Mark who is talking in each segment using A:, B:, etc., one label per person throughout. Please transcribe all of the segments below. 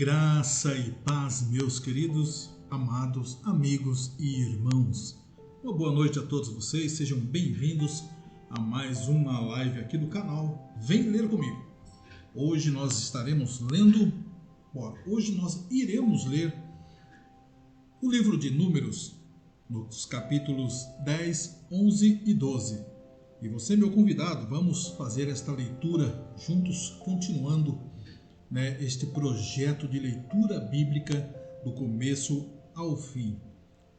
A: Graça e paz, meus queridos, amados amigos e irmãos. Uma boa noite a todos vocês, sejam bem-vindos a mais uma live aqui do canal Vem Ler Comigo. Hoje nós iremos ler o livro de Números, nos capítulos 10, 11 e 12. E você, meu convidado, vamos fazer esta leitura juntos, continuando este projeto de leitura bíblica do começo ao fim.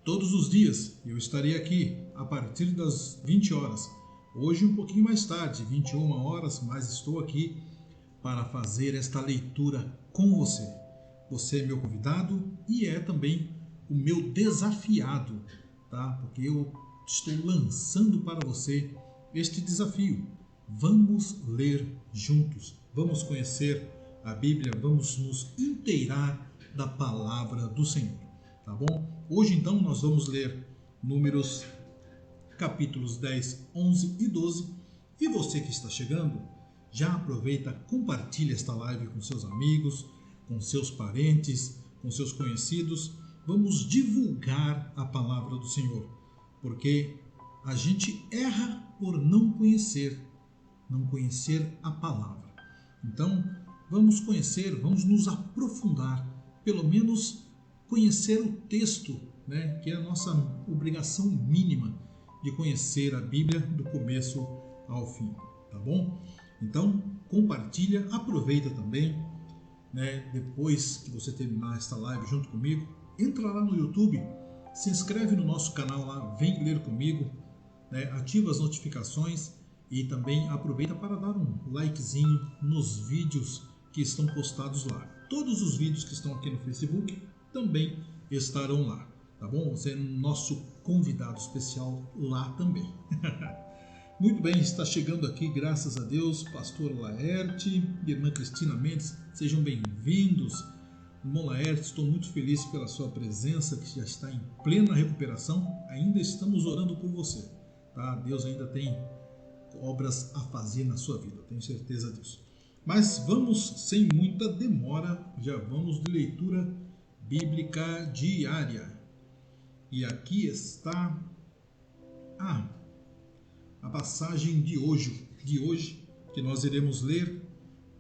A: Todos os dias eu estarei aqui a partir das 20 horas. Hoje um pouquinho mais tarde, 21 horas, mas estou aqui para fazer esta leitura com você. Você é meu convidado e é também o meu desafiado, tá? Porque eu estou lançando para você este desafio. Vamos ler juntos, vamos conhecer a Bíblia, vamos nos inteirar da palavra do Senhor, tá bom? Hoje então nós vamos ler Números capítulos 10, 11 e 12. E você que está chegando, já aproveita, compartilha esta live com seus amigos, com seus parentes, com seus conhecidos. Vamos divulgar a palavra do Senhor, porque a gente erra por não conhecer a palavra. Então, vamos conhecer, vamos nos aprofundar, pelo menos conhecer o texto, que é a nossa obrigação mínima de conhecer a Bíblia do começo ao fim, tá bom? Então, compartilha, aproveita também, depois que você terminar esta live junto comigo, entra lá no YouTube, se inscreve no nosso canal lá, Vem Ler Comigo, ativa as notificações e também aproveita para dar um likezinho nos vídeos que estão postados lá. Todos os vídeos que estão aqui no Facebook também estarão lá, tá bom? Você é nosso convidado especial lá também. Muito bem, está chegando aqui, graças a Deus, Pastor Laerte e Irmã Cristina Mendes, sejam bem-vindos. Irmão Laerte, estou muito feliz pela sua presença, que já está em plena recuperação. Ainda estamos orando por você, tá? Deus ainda tem obras a fazer na sua vida, tenho certeza disso. Mas vamos, sem muita demora, já vamos de leitura bíblica diária. E aqui está a passagem de hoje, que nós iremos ler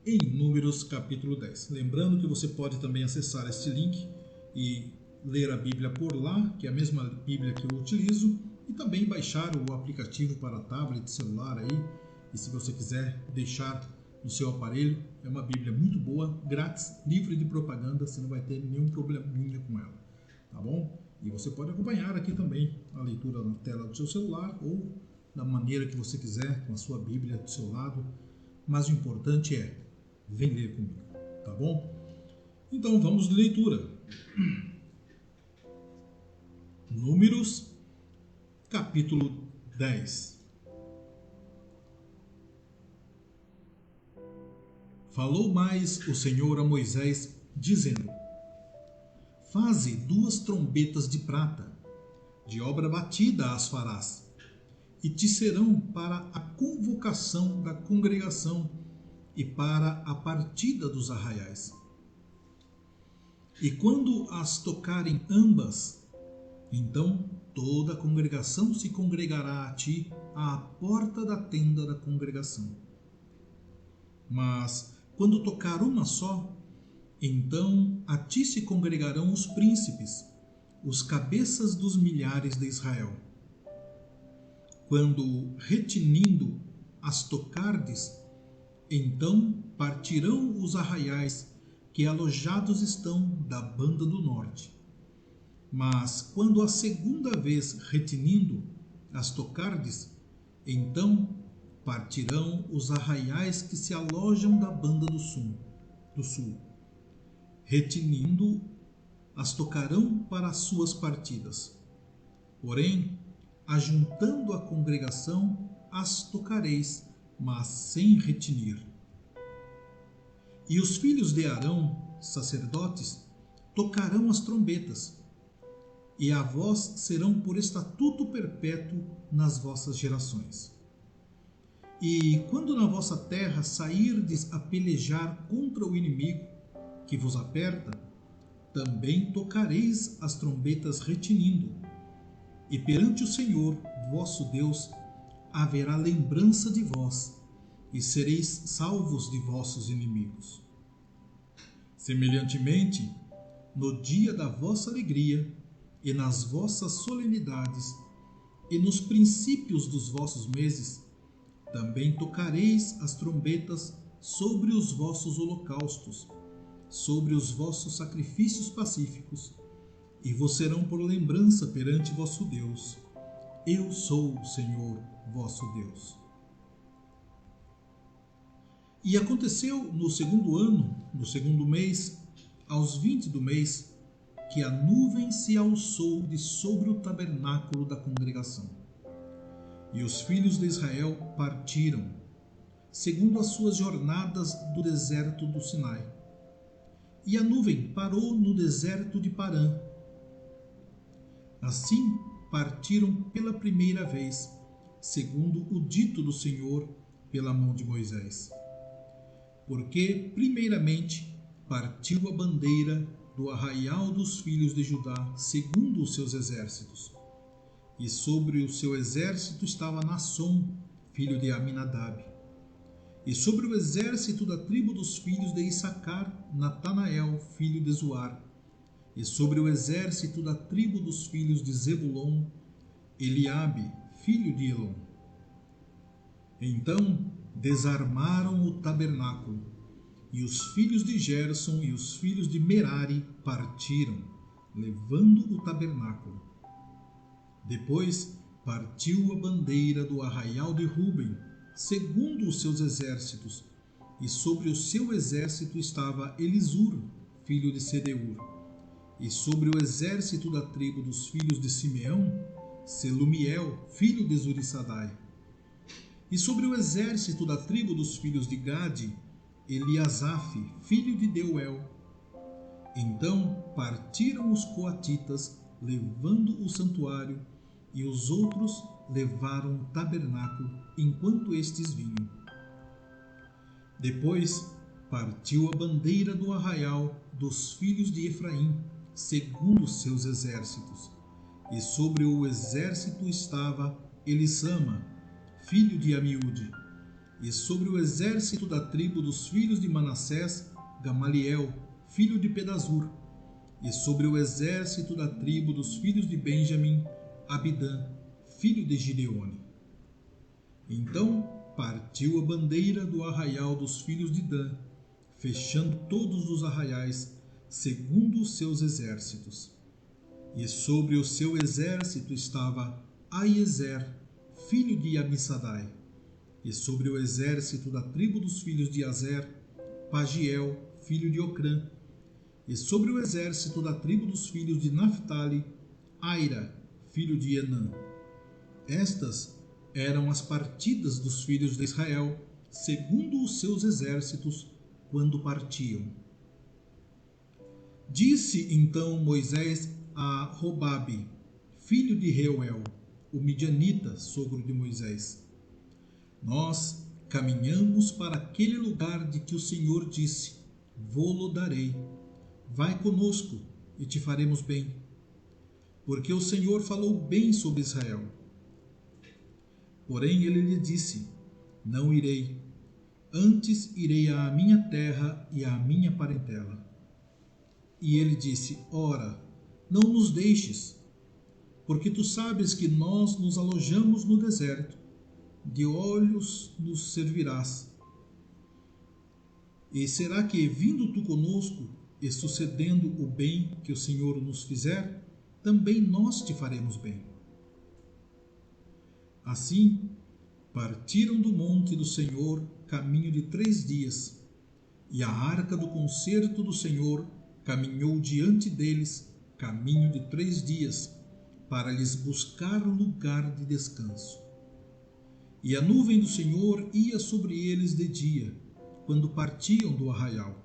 A: em Números capítulo 10. Lembrando que você pode também acessar este link e ler a Bíblia por lá, que é a mesma Bíblia que eu utilizo, e também baixar o aplicativo para tablet, celular aí, e se você quiser deixar no seu aparelho, é uma Bíblia muito boa, grátis, livre de propaganda, você não vai ter nenhum probleminha com ela, tá bom? E você pode acompanhar aqui também a leitura na tela do seu celular ou da maneira que você quiser, com a sua Bíblia do seu lado, mas o importante é, vem ler comigo, tá bom? Então vamos de leitura. Números capítulo 10. Falou mais o Senhor a Moisés, dizendo: Faze 2 trombetas de prata, de obra batida as farás, e te serão para a convocação da congregação e para a partida dos arraiais. E quando as tocarem ambas, então toda a congregação se congregará a ti à porta da tenda da congregação. Mas quando tocar uma só, então a ti se congregarão os príncipes, os cabeças dos milhares de Israel. Quando retinindo as tocardes, então partirão os arraiais que alojados estão da banda do norte. Mas quando a segunda vez retinindo as tocardes, então partirão os arraiais que se alojam da banda do sul. Retinindo, as tocarão para as suas partidas. Porém, ajuntando a congregação, as tocareis, mas sem retinir. E os filhos de Arão, sacerdotes, tocarão as trombetas, e a vós serão por estatuto perpétuo nas vossas gerações. E quando na vossa terra sairdes a pelejar contra o inimigo, que vos aperta, também tocareis as trombetas retinindo, e perante o Senhor, vosso Deus, haverá lembrança de vós, e sereis salvos de vossos inimigos. Semelhantemente, no dia da vossa alegria, e nas vossas solenidades, e nos princípios dos vossos meses, também tocareis as trombetas sobre os vossos holocaustos, sobre os vossos sacrifícios pacíficos, e vos serão por lembrança perante vosso Deus. Eu sou o Senhor, vosso Deus. E aconteceu no segundo ano, no segundo mês, aos 20 do mês, que a nuvem se alçou de sobre o tabernáculo da congregação. E os filhos de Israel partiram, segundo as suas jornadas do deserto do Sinai. E a nuvem parou no deserto de Parã. Assim partiram pela primeira vez, segundo o dito do Senhor pela mão de Moisés. Porque, primeiramente, partiu a bandeira do arraial dos filhos de Judá, segundo os seus exércitos. E sobre o seu exército estava Nasson, filho de Aminadab. E sobre o exército da tribo dos filhos de Issacar, Natanael, filho de Zuar. E sobre o exército da tribo dos filhos de Zebulon, Eliabe, filho de Elon. Então desarmaram o tabernáculo, e os filhos de Gerson e os filhos de Merari partiram, levando o tabernáculo. Depois partiu a bandeira do arraial de Ruben, segundo os seus exércitos, e sobre o seu exército estava Elisur, filho de Sedeur, e sobre o exército da tribo dos filhos de Simeão, Selumiel, filho de Zurissadai, e sobre o exército da tribo dos filhos de Gade, Eliasaf, filho de Deuel. Então partiram os coatitas, levando o santuário, e os outros levaram o tabernáculo, enquanto estes vinham. Depois partiu a bandeira do arraial dos filhos de Efraim, segundo os seus exércitos, e sobre o exército estava Elissama, filho de Amiúde, e sobre o exército da tribo dos filhos de Manassés, Gamaliel, filho de Pedazur, e sobre o exército da tribo dos filhos de Benjamim, Abidã, filho de Gideone. Então partiu a bandeira do arraial dos filhos de Dan, fechando todos os arraiais, segundo os seus exércitos. E sobre o seu exército estava Aiezer, filho de Amissadai, e sobre o exército da tribo dos filhos de Azer, Pagiel, filho de Ocrã, e sobre o exército da tribo dos filhos de Naphtali, Aira, filho de Enã. Estas eram as partidas dos filhos de Israel, segundo os seus exércitos, quando partiam. Disse então Moisés a Robabe, filho de Reuel, o midianita, sogro de Moisés: Nós caminhamos para aquele lugar de que o Senhor disse: Vô-lo darei. Vai conosco e te faremos bem. Porque o Senhor falou bem sobre Israel. Porém ele lhe disse: Não irei. Antes irei à minha terra e à minha parentela. E ele disse: Ora, não nos deixes, porque tu sabes que nós nos alojamos no deserto, de olhos nos servirás. E será que, vindo tu conosco e sucedendo o bem que o Senhor nos fizer, também nós te faremos bem? Assim, partiram do monte do Senhor caminho de 3 dias, e a arca do concerto do Senhor caminhou diante deles caminho de 3 dias, para lhes buscar lugar de descanso. E a nuvem do Senhor ia sobre eles de dia, quando partiam do arraial.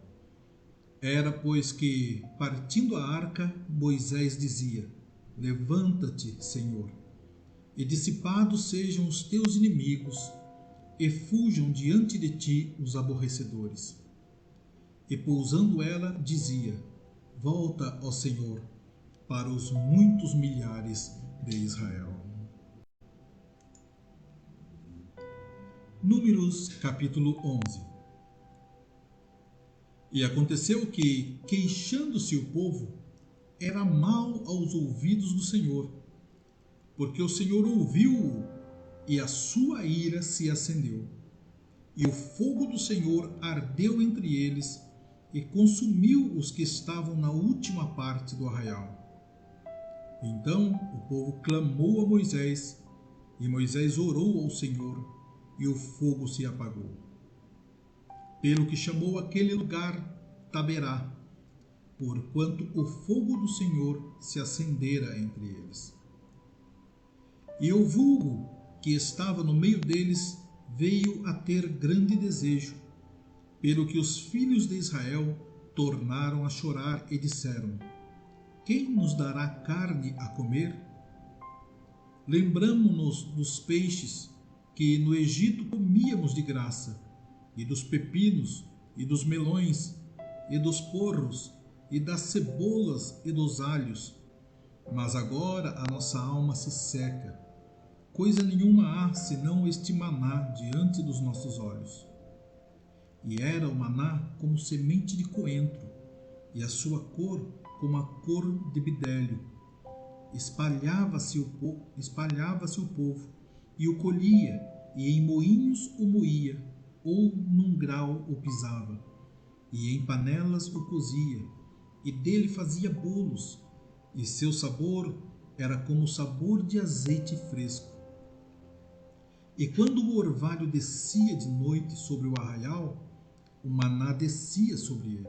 A: Era, pois, que, partindo a arca, Moisés dizia: Levanta-te, Senhor, e dissipados sejam os teus inimigos, e fujam diante de ti os aborrecedores. e pousando ela, dizia: Volta, ó Senhor, para os muitos milhares de Israel. Números capítulo 11. E aconteceu que, queixando-se o povo, era mal aos ouvidos do Senhor, porque o Senhor ouviu-o, e a sua ira se acendeu. E o fogo do Senhor ardeu entre eles, e consumiu os que estavam na última parte do arraial. Então o povo clamou a Moisés, e Moisés orou ao Senhor, e o fogo se apagou. Pelo que chamou aquele lugar Taberá, porquanto o fogo do Senhor se acendera entre eles. E o vulgo que estava no meio deles veio a ter grande desejo, pelo que os filhos de Israel tornaram a chorar e disseram: Quem nos dará carne a comer? Lembramo-nos dos peixes que no Egito comíamos de graça, e dos pepinos, e dos melões, e dos porros, e das cebolas e dos alhos. Mas agora a nossa alma se seca. Coisa nenhuma há senão este maná diante dos nossos olhos. E era o maná como semente de coentro, e a sua cor como a cor de bidélio. Espalhava-se o povo, e o colhia, e em moinhos o moía, ou num grau o pisava, e em panelas o cozia, e dele fazia bolos, e seu sabor era como o sabor de azeite fresco. E quando o orvalho descia de noite sobre o arraial, o maná descia sobre ele.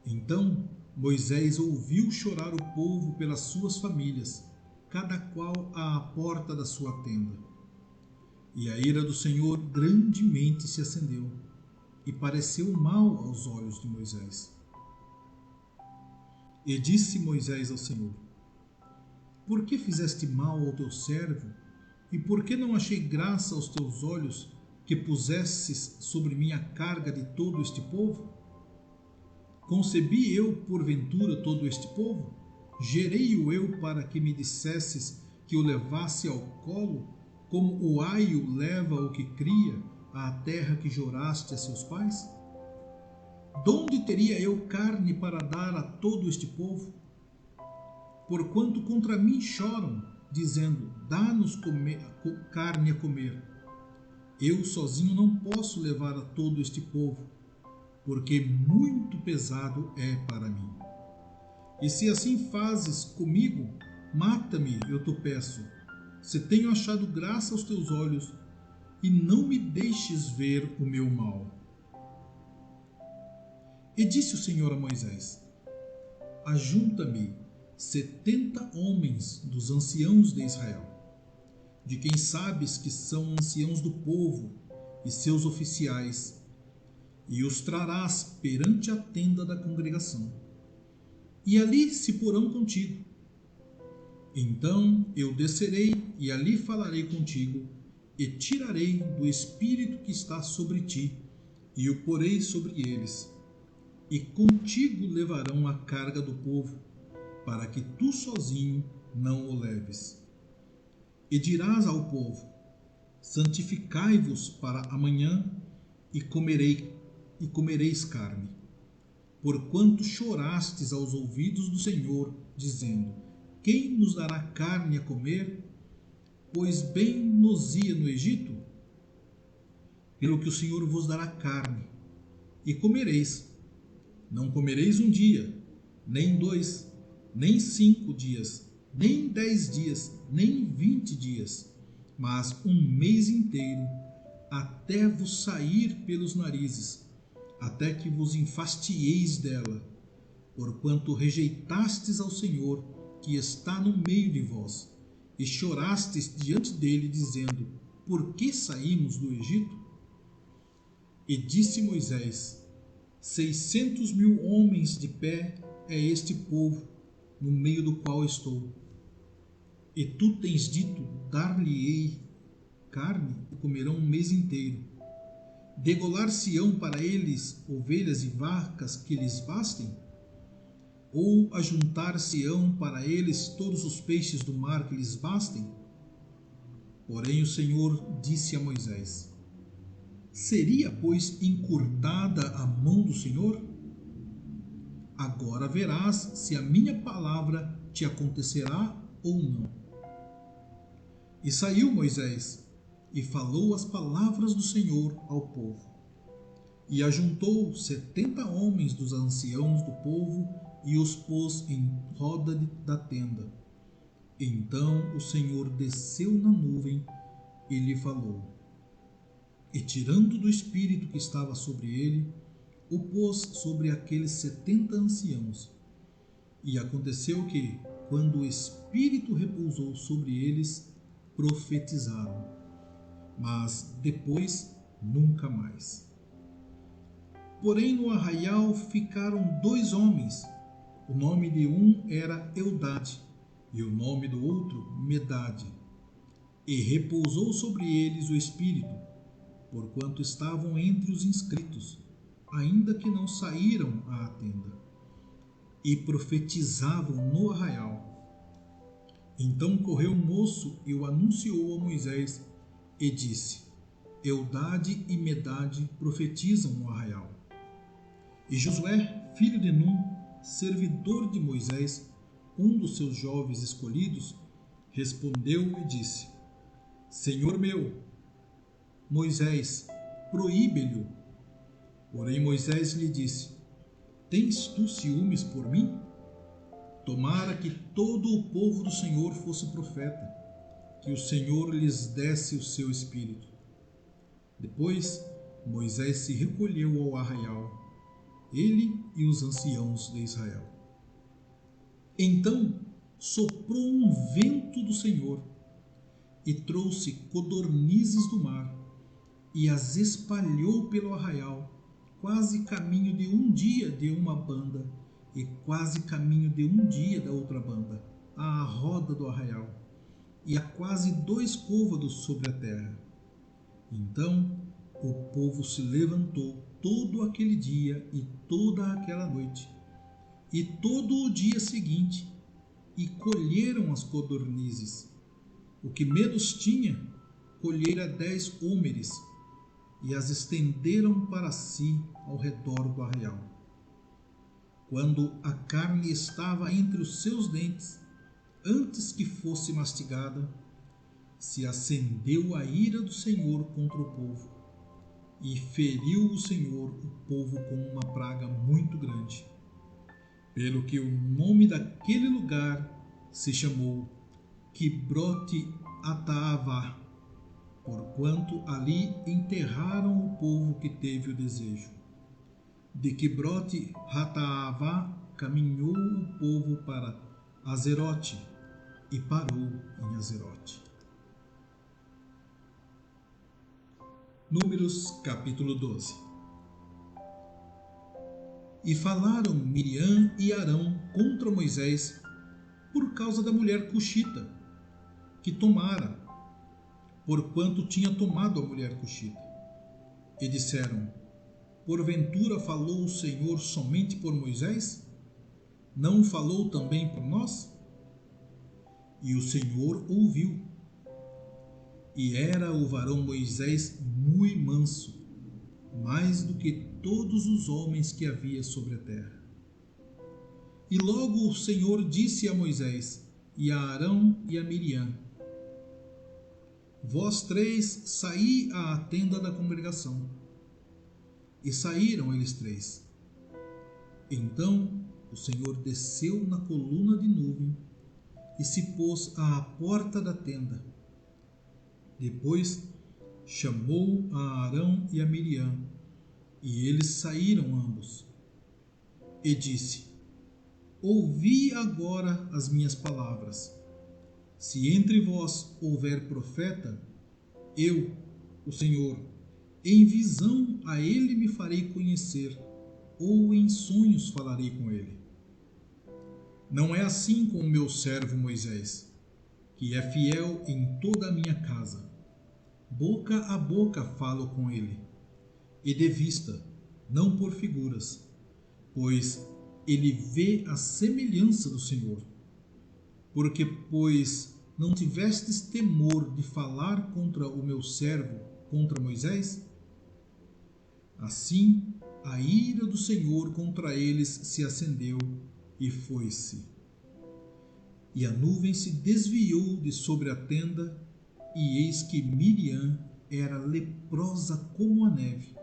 A: Então Moisés ouviu chorar o povo pelas suas famílias, cada qual à porta da sua tenda. E a ira do Senhor grandemente se acendeu, e pareceu mal aos olhos de Moisés. E disse Moisés ao Senhor: Por que fizeste mal ao teu servo, e por que não achei graça aos teus olhos, que pusesses sobre mim a carga de todo este povo? Concebi eu, porventura, todo este povo? Gerei-o eu para que me dissesses que o levasse ao colo, como o aio leva o que cria à terra que juraste a seus pais? Donde teria eu carne para dar a todo este povo? Porquanto contra mim choram, dizendo: Dá-nos carne a comer. Eu sozinho não posso levar a todo este povo, porque muito pesado é para mim. E se assim fazes comigo, mata-me, eu te peço, se tenho achado graça aos teus olhos, e não me deixes ver o meu mal. E disse o Senhor a Moisés: Ajunta-me 70 homens dos anciãos de Israel, de quem sabes que são anciãos do povo e seus oficiais, e os trarás perante a tenda da congregação, e ali se porão contigo. Então eu descerei e ali falarei contigo, e tirarei do espírito que está sobre ti, e o porei sobre eles, e contigo levarão a carga do povo, para que tu sozinho não o leves. E dirás ao povo: Santificai-vos para amanhã, e comereis carne. Porquanto chorastes aos ouvidos do Senhor, dizendo: Quem nos dará carne a comer? Pois bem nos ia no Egito. Pelo que o Senhor vos dará carne, e comereis. Não comereis um dia, nem 2, nem 5 dias, nem 10 dias, nem 20 dias, mas um mês inteiro, até vos sair pelos narizes, até que vos enfastieis dela, porquanto rejeitastes ao Senhor, que está no meio de vós, e chorastes diante dele, dizendo: Por que saímos do Egito? E disse Moisés: 600.000 homens de pé é este povo, no meio do qual estou. E tu tens dito: Dar-lhe-ei carne, e comerão um mês inteiro. Degolar-se-ão para eles ovelhas e vacas que lhes bastem? Ou ajuntar-se-ão para eles todos os peixes do mar que lhes bastem? Porém o Senhor disse a Moisés: Seria, pois, encurtada a mão do Senhor? Agora verás se a minha palavra te acontecerá ou não. E saiu Moisés e falou as palavras do Senhor ao povo. E ajuntou 70 homens dos anciãos do povo e os pôs em roda da tenda. Então o Senhor desceu na nuvem e lhe falou. E tirando do espírito que estava sobre ele, o pôs sobre aqueles 70 anciãos. E aconteceu que, quando o espírito repousou sobre eles, profetizaram. Mas depois nunca mais. Porém no arraial ficaram 2 homens. O nome de um era Eldade e o nome do outro Medade. E repousou sobre eles o espírito, porquanto estavam entre os inscritos, ainda que não saíram à tenda, e profetizavam no arraial. Então correu um moço e o anunciou a Moisés, e disse: Eldade e Medade profetizam no arraial. E Josué, filho de Num, servidor de Moisés, um dos seus jovens escolhidos, respondeu e disse: Senhor meu, Moisés, proíbe-lhe. Porém Moisés lhe disse: Tens tu ciúmes por mim? Tomara que todo o povo do Senhor fosse profeta, que o Senhor lhes desse o seu espírito. Depois Moisés se recolheu ao arraial, ele e os anciãos de Israel. Então soprou um vento do Senhor e trouxe codornizes do mar e as espalhou pelo arraial, quase caminho de um dia de uma banda e quase caminho de um dia da outra banda, à roda do arraial, e a quase 2 côvados sobre a terra. Então o povo se levantou todo aquele dia e toda aquela noite, e todo o dia seguinte, e colheram as codornizes. O que menos tinha, colhera 10 hômeres, e as estenderam para si ao redor do arraial. Quando a carne estava entre os seus dentes, antes que fosse mastigada, se acendeu a ira do Senhor contra o povo, e feriu o Senhor o povo com uma praga muito grande, pelo que o nome daquele lugar se chamou Quibrote Ataavá, porquanto ali enterraram o povo que teve o desejo. De Quibrote Ataavá caminhou o povo para Azerote e parou em Azerote. Números capítulo 12. E falaram Miriam e Arão contra Moisés por causa da mulher cuxita, que tomara, porquanto tinha tomado a mulher cuxita. E disseram: Porventura falou o Senhor somente por Moisés? Não falou também por nós? E o Senhor ouviu. E era o varão Moisés muito manso, mais do que todos os homens que havia sobre a terra. E logo o Senhor disse a Moisés, e a Arão e a Miriam: Vós 3 saí à tenda da congregação. E saíram eles 3. Então o Senhor desceu na coluna de nuvem e se pôs à porta da tenda. Depois chamou a Arão e a Miriam, e eles saíram ambos. E disse: Ouvi agora as minhas palavras. Se entre vós houver profeta, eu, o Senhor, em visão a ele me farei conhecer, ou em sonhos falarei com ele. Não é assim com o meu servo Moisés, que é fiel em toda a minha casa. Boca a boca falo com ele, e de vista, não por figuras, pois ele vê a semelhança do Senhor. Porque, pois, não tivestes temor de falar contra o meu servo, contra Moisés? Assim, a ira do Senhor contra eles se acendeu e foi-se. E a nuvem se desviou de sobre a tenda, e eis que Miriam era leprosa como a neve.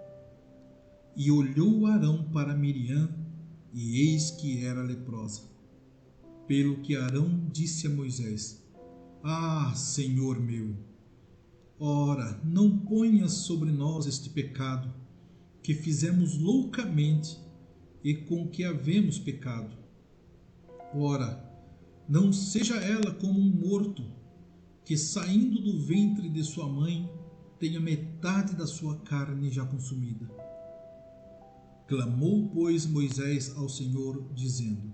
A: E olhou Arão para Miriam, e eis que era leprosa. Pelo que Arão disse a Moisés: Ah, Senhor meu, ora, não ponhas sobre nós este pecado, que fizemos loucamente e com que havemos pecado. Ora, não seja ela como um morto, que saindo do ventre de sua mãe tenha metade da sua carne já consumida. Clamou, pois, Moisés ao Senhor, dizendo: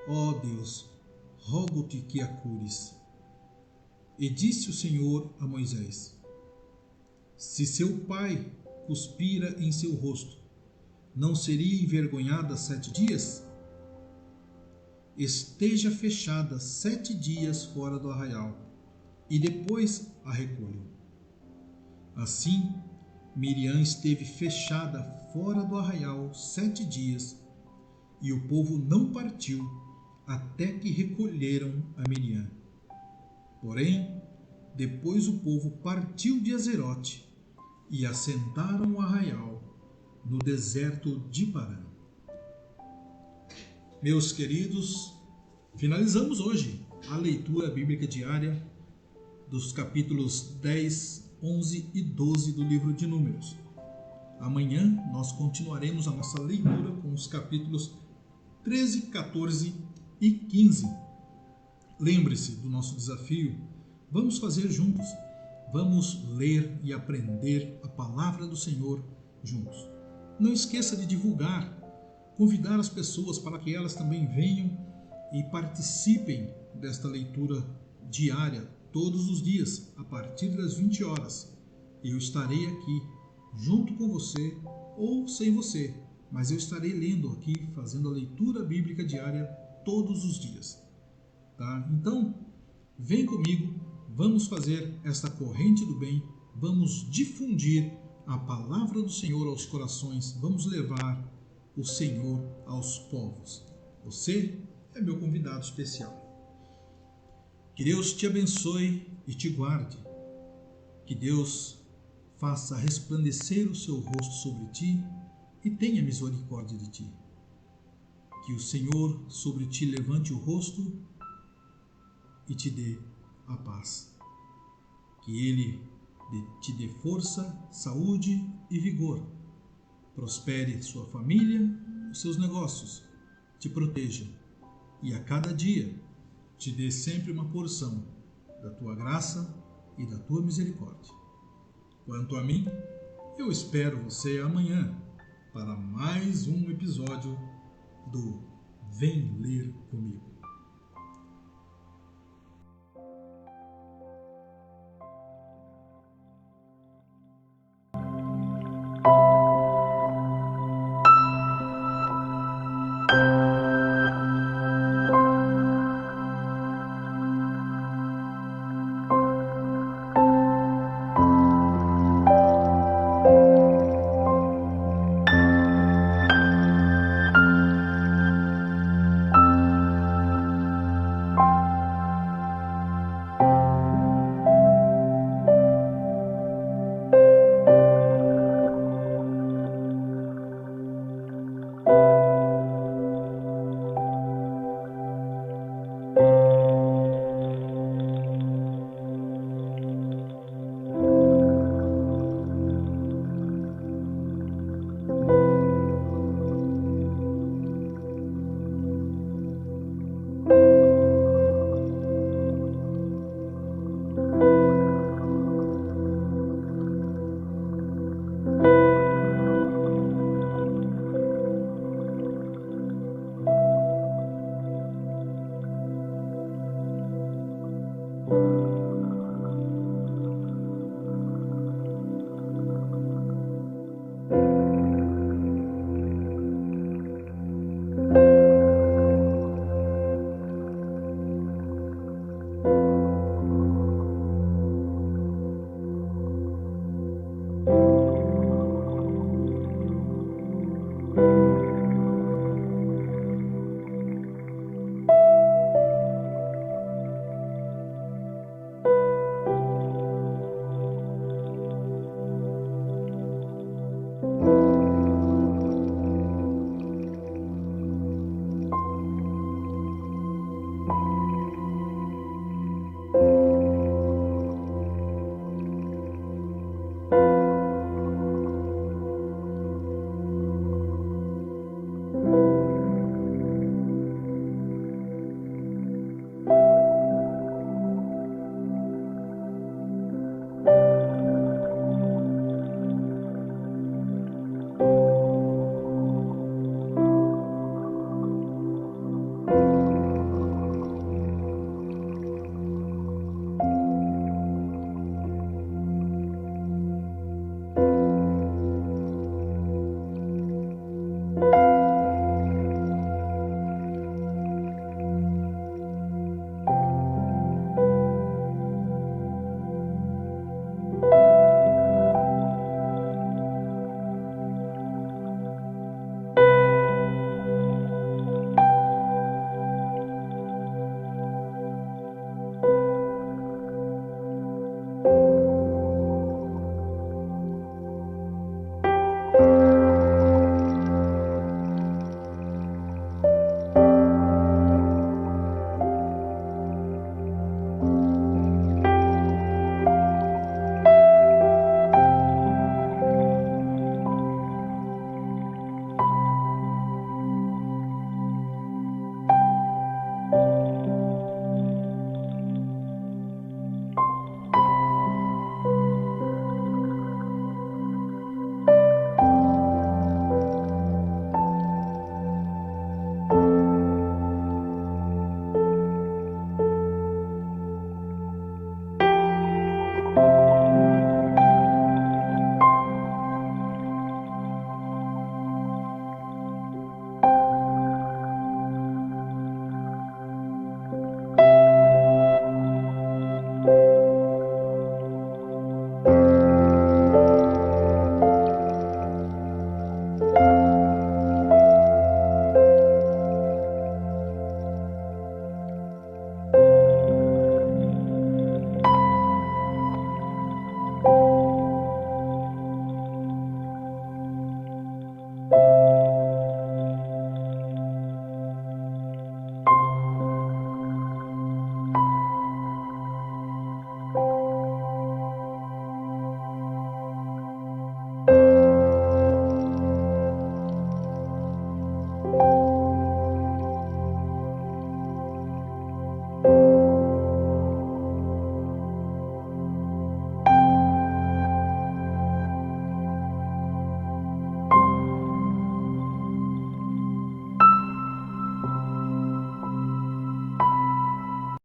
A: Ó Deus, rogo-te que a cures. E disse o Senhor a Moisés: Se seu pai cuspira em seu rosto, não seria envergonhada 7 dias? Esteja fechada 7 dias fora do arraial, e depois a recolha. Assim, Miriam esteve fechada fora do arraial 7 dias, e o povo não partiu até que recolheram a Miriam. Porém, depois o povo partiu de Azerote e assentaram o arraial no deserto de Parã. Meus queridos, finalizamos hoje a leitura bíblica diária dos capítulos 10, 11 e 12 do livro de Números. Amanhã nós continuaremos a nossa leitura com os capítulos 13, 14 e 15. Lembre-se do nosso desafio. Vamos fazer juntos. Vamos ler e aprender a palavra do Senhor juntos. Não esqueça de divulgar, convidar as pessoas para que elas também venham e participem desta leitura diária, todos os dias, a partir das 20 horas. Eu estarei aqui junto com você ou sem você, mas eu estarei lendo aqui, fazendo a leitura bíblica diária todos os dias. Tá? Então, vem comigo, vamos fazer esta corrente do bem, vamos difundir a palavra do Senhor aos corações, vamos levar o Senhor aos povos. Você é meu convidado especial. Que Deus te abençoe e te guarde. Que Deus faça resplandecer o seu rosto sobre ti e tenha misericórdia de ti. Que o Senhor sobre ti levante o rosto e te dê a paz. Que Ele te dê força, saúde e vigor. Prospere sua família, os seus negócios, te proteja e a cada dia te dê sempre uma porção da tua graça e da tua misericórdia. Quanto a mim, eu espero você amanhã para mais um episódio do Vem Ler Comigo.